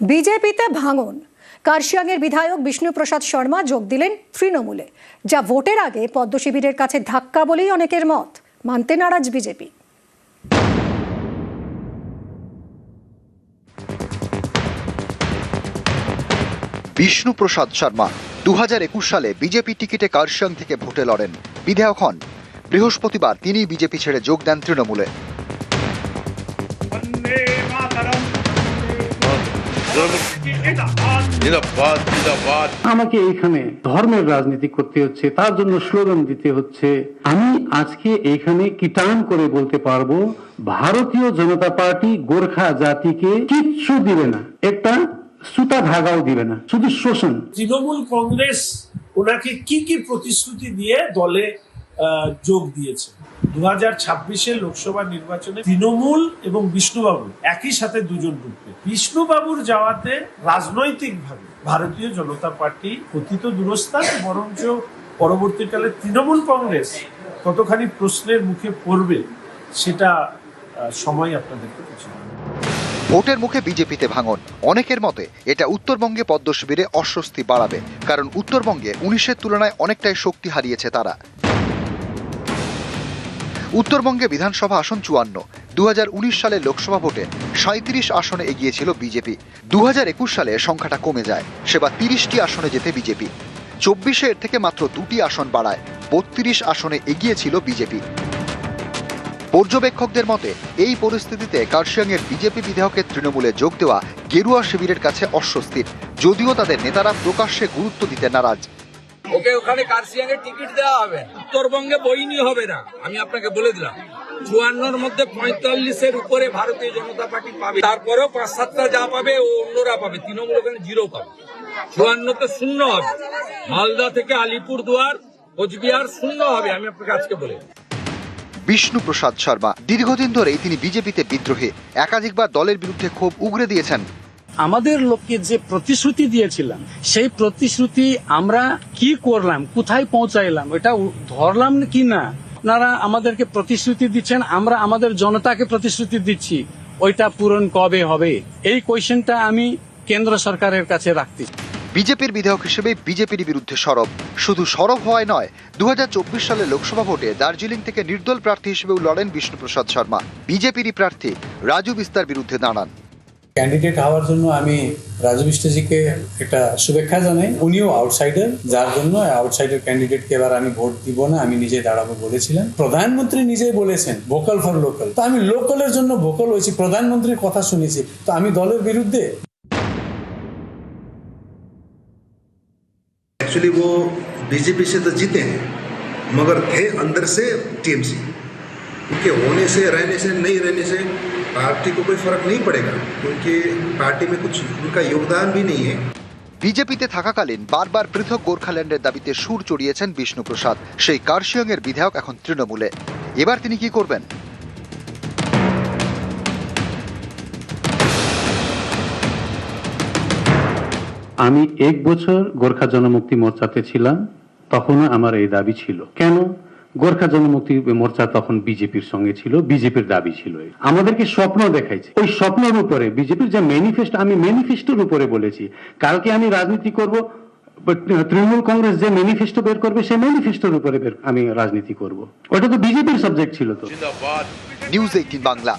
বিজেপিতে ভাঙন। কার্শিয়াংয়ের বিধায়ক বিষ্ণুপ্রসাদ শর্মা যোগ দিলেন তৃণমূলে, যা ভোটের আগে পদ্ম শিবিরের কাছে ধাক্কা বলেই অনেকের মত। মানতে নারাজ বিজেপি। বিষ্ণুপ্রসাদ শর্মা 2021 সালে বিজেপি টিকিটে কার্শিয়াং থেকে ভোটে লড়েন, বিধায়ক হন। বৃহস্পতিবার তিনি বিজেপি ছেড়ে যোগ দেন তৃণমূলে। আমাকে এইখানে ধর্মের রাজনীতি করতে হচ্ছে, তার জন্য স্লোগান দিতে হচ্ছে। আমি আজকে এইখানে কিটান করে বলতে পারবো, ভারতীয় জনতা পার্টি গোর্খা জাতিকে কিচ্ছু দিবে না, একটা সুতা ধাগাও দিবে না, শুধু শোষণ। তৃণমূল কংগ্রেস ওনাকে কি কি প্রতিশ্রুতি দিয়ে দলে যোগ দিয়েছে। 2026 লোকসভা নির্বাচনে তৃণমূল এবং বিষ্ণুবাবু একই সাথে দুজন ঢুকবে। বিষ্ণুবাবুর যাওয়াতে রাজনৈতিকভাবে ভারতীয় জনতা পার্টি পতিত দুরস্থান, বরঞ্চ পরবর্তীকালে তৃণমূল কংগ্রেস কতখানি প্রশ্নের মুখে পড়বে সেটা সময় আপনাদেরকে বুঝিয়ে দেবে। ভোটের মুখে বিজেপিতে ভাঙন। অনেকের মতে এটা উত্তরবঙ্গে পদ্ম শিবিরে অস্বস্তি বাড়াবে, কারণ উত্তরবঙ্গে 19-এর তুলনায় অনেকটাই শক্তি হারিয়েছে তারা। উত্তরবঙ্গে বিধানসভা আসন 54। 2019 সালে লোকসভা ভোটে 37 আসনে এগিয়েছিল বিজেপি। 2021 সালে সংখ্যাটা কমে যায়, সেবার 30টি আসনে যেতে বিজেপি। 24-এ এর থেকে মাত্র 2টি আসন বাড়ায়, 32 আসনে এগিয়েছিল বিজেপি। পর্যবেক্ষকদের মতে এই পরিস্থিতিতে কার্শিয়াংয়ের বিজেপি বিধায়কের তৃণমূলে যোগ দেওয়া গেরুয়া শিবিরের কাছে অস্বস্তির, যদিও তাদের নেতারা প্রকাশ্যে গুরুত্ব দিতে নারাজ। ওকে ওখানে কার্শিয়াংয়ে টিকিট দেওয়া হবে, উত্তরবঙ্গে বইনি হবে না। আমি আপনাকে বলে দিলাম, 54-র মধ্যে 45-এর উপরে ভারতীয় জনতা পার্টি পাবে। তারপরেও 5-7টা যা পাবে ও অন্যরা পাবে, তৃণমূল ওখানে 0 পাবে। 54তে 0 হবে, মালদা থেকে আলিপুরদুয়ার, কোচবিহার 0 হবে। আমি আপনাকে আজকে বলে বিষ্ণুপ্রসাদ শর্মা দীর্ঘদিন ধরেই তিনি বিজেপিতে বিদ্রোহী, একাধিকবার দলের বিরুদ্ধে ক্ষোভ উগরে দিয়েছেন। আমাদের লোককে যে প্রতিশ্রুতি দিয়েছিলাম, সেই প্রতিশ্রুতি আমরা কি করলাম, কোথায় পৌঁছাইলাম, এটা ধরলাম কি না? আপনারা আমাদেরকে প্রতিশ্রুতি দিচ্ছেন, আমরা আমাদের জনতাকে প্রতিশ্রুতি দিচ্ছি, ওইটা পূরণ কবে হবে? এই কোয়েশ্চেনটা আমি কেন্দ্র সরকারের কাছে রাখছি। বিজেপির বিধায়ক হিসেবে বিজেপির বিরুদ্ধে সরব। শুধু সরব হওয়ায় নয়, 2024 সালে লোকসভা ভোটে দার্জিলিং থেকে নির্দল প্রার্থী হিসেবেও লড়েন বিষ্ণুপ্রসাদ শর্মা। বিজেপিরই প্রার্থী রাজু বিস্তার বিরুদ্ধে দাঁড়ান। ক্যান্ডিডেট হওয়ার জন্য আমি রাজু বিষ্টাজিকে একটা শুভেচ্ছা জানাই। উনিও আউটসাইডার, যার জন্য আউটসাইডার ক্যান্ডিডেটকে এবার আমি ভোট দিব না, আমি নিজে দাঁড়াবো বলেছিলাম। প্রধানমন্ত্রী নিজেই বলেছেন ভোকাল ফর লোকাল, তো আমি লোকালের জন্য ভোকাল হয়েছি, প্রধানমন্ত্রীর কথা শুনেছি, তো আমি দলের বিরুদ্ধে। एक्चुअली वो बीजेपी से तो जीते हैं, मगर थे अंदर से टीएमसी। उनके होने से, रहने से, नहीं रहने से पार्टी को कोई फर्क नहीं पड़ेगा, क्योंकि पार्टी में कुछ उनका योगदान भी नहीं है। বিজেপিতে থাকাকালীন বারবার পৃথক গোর্খাল্যান্ডের দাবিতে সুর চড়িয়েছেন বিষ্ণুপ্রসাদ। সেই কার্শিয়াংয়ের বিধায়ক এখন তৃণমূলে। এবার তিনি কি করবেন? আমি 1 বছর গোর্খা জনমুক্তি মোর্চাতে ছিলাম, তখনও আমার এই দাবি ছিল। কেন? গোর্খা জনমুক্তি মোর্চা তখন বিজেপির সঙ্গে ছিল, বিজেপির দাবি ছিল। আমাদেরকে স্বপ্ন দেখাইছে, ওই স্বপ্নের উপরে বিজেপির যে ম্যানিফেস্টো, আমি ম্যানিফেস্টোর উপরে বলেছি কালকে আমি রাজনীতি করব, তৃণমূল কংগ্রেস যে ম্যানিফেস্টো বের করবে সেই ম্যানিফেস্টোর উপরে আমি রাজনীতি করব। ওটা তো বিজেপির সাবজেক্ট ছিল। তো নিউজ 18 বাংলা।